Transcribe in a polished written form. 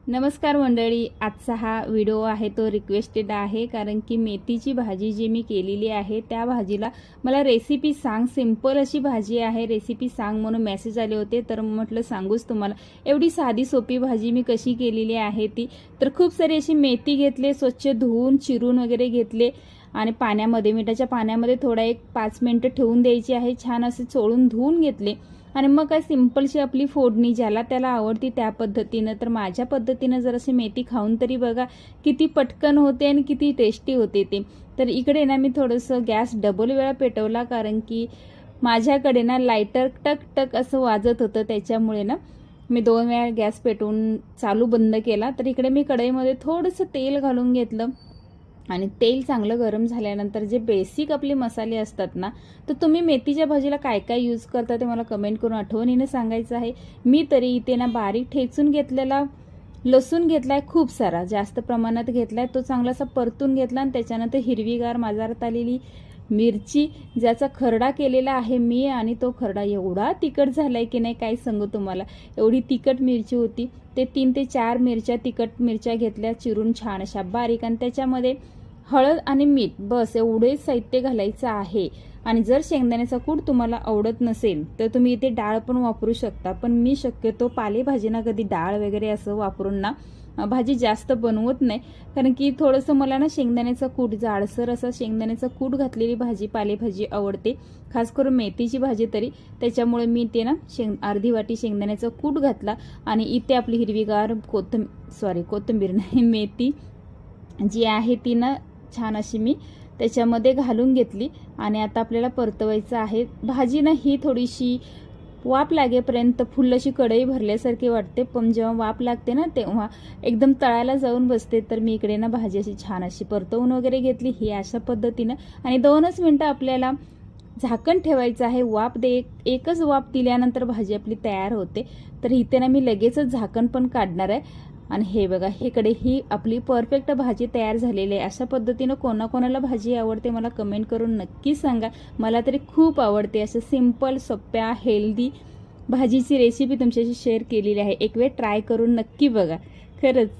नमस्कार मंडळी, आजचा हा व्हिडिओ आहे तो रिक्वेस्टेड आहे कारण की मेथीची भाजी जी मी केलेली आहे त्या भाजीला मला रेसिपी सांग, सिंपल अशी भाजी आहे, रेसिपी सांग म्हणून मेसेज आले होते. तर म्हटलं सांगूच तुम्हाला एवढी साधी सोपी भाजी मी कशी केलेली आहे ती. तर खूप सारी अशी मेथी घेतले, स्वच्छ धुवून चिरून वगैरे घेतले आणि पाण्यामध्ये, मिठाच्या पाण्यामध्ये थोडा एक 5 मिनिटं ठेवून द्यायची आहे. छान असे चोळून धुवून घेतले आणि मग काय सिंपलशी आपली फोडणी ज्याला त्याला आवडती त्या पद्धतीनं. तर माझ्या पद्धतीनं जर अशी मेथी खाऊन तरी बघा किती पटकन होते आणि किती टेस्टी होते ते. तर इकडे ना मी थोडंसं गॅस डबल वेळा पेटवला कारण की माझ्याकडे ना लायटर टक टक असं वाजत होतं, त्याच्यामुळे ना मी 2 वेळा गॅस पेटवून चालू बंद केला. तर इकडे मी कढईमध्ये थोडंसं तेल घालून घेतलं आणि तेल चांगलं गरम झाल्यानंतर जे बेसिक आपले मसाले असतात ना, तर तुम्ही मेथीच्या भाजीला काय काय यूज करता ते मला कमेंट करून आठवणीने सांगायचं आहे. मी तरी इथे ना बारीक ठेचून घेतलेला लसूण घेतलाय, खूप सारा जास्त प्रमाणात घेतलाय, तो चांगलासा परतून घेतला आणि त्याच्यानंतर हिरवीगार बाजारात आलेली मिरची ज्याचा खरडा केलेला आहे मी, आणि तो खरडा एवढा तिखट झालाय की नाही काय सांगू तुम्हाला, एवढी तिखट मिरची होती. ते 3 ते 4 मिरच्या, तिखट मिरच्या घेतल्या चिरून छान अशा बारीक, आणि त्याच्यामध्ये हळद आणि मीठ बस एवढेच साहित्य घालायचं आहे. आणि जर शेंगदाण्याचा कूट तुम्हाला आवडत नसेल तर तुम्ही इथे डाळ पण वापरू शकता, पण मी शक्यतो पालेभाजीना कधी डाळ वगैरे असं वापरून ना भाजी जास्त बनवत नाही, कारण की थोडंसं मला ना शेंगदाण्याचा कूट, जाडसर असा शेंगदाण्याचा कूट घातलेली भाजी, पालेभाजी आवडते, खास करून मेथीची भाजी तरी. त्याच्यामुळे मी ते ना अर्धी वाटी शेंगदाण्याचा कूट घातला आणि इथे आपली हिरवीगार कोथिंबीर नाही, मेथी जी आहे ती ना छान अशी मी त्याच्यामध्ये घालून घेतली. आणि आता आपल्याला परतवायचं आहे. भाजी ना ही थोडीशी वाफ लागेपर्यंत फुल अशी कढई भरल्यासारखी वाटते, पण जेव्हा वाफ लागते ना तेव्हा एकदम तळायला जाऊन बसते. तर मी इकडे ना भाजी अशी छान अशी परतवून वगैरे घेतली ही अशा पद्धतीनं, आणि 2च मिनटं आपल्याला झाकण ठेवायचं आहे. एकच वाफ दिल्यानंतर भाजी आपली तयार होते. तर इथे ना मी लगेचच झाकण पण काढणार आहे. आणि हे बघा, इकडे ही आपली परफेक्ट भाजी तयार झालेली आहे. अशा पद्धतीनं कोणाकोणाला भाजी आवडते मला कमेंट करून नक्की सांगा. मला तरी खूप आवडते. असं सिंपल, सोप्या, हेल्दी भाजीची रेसिपी तुमच्याशी शेअर केलेली आहे. एक वेळ ट्राय करून नक्की बघा खरंच.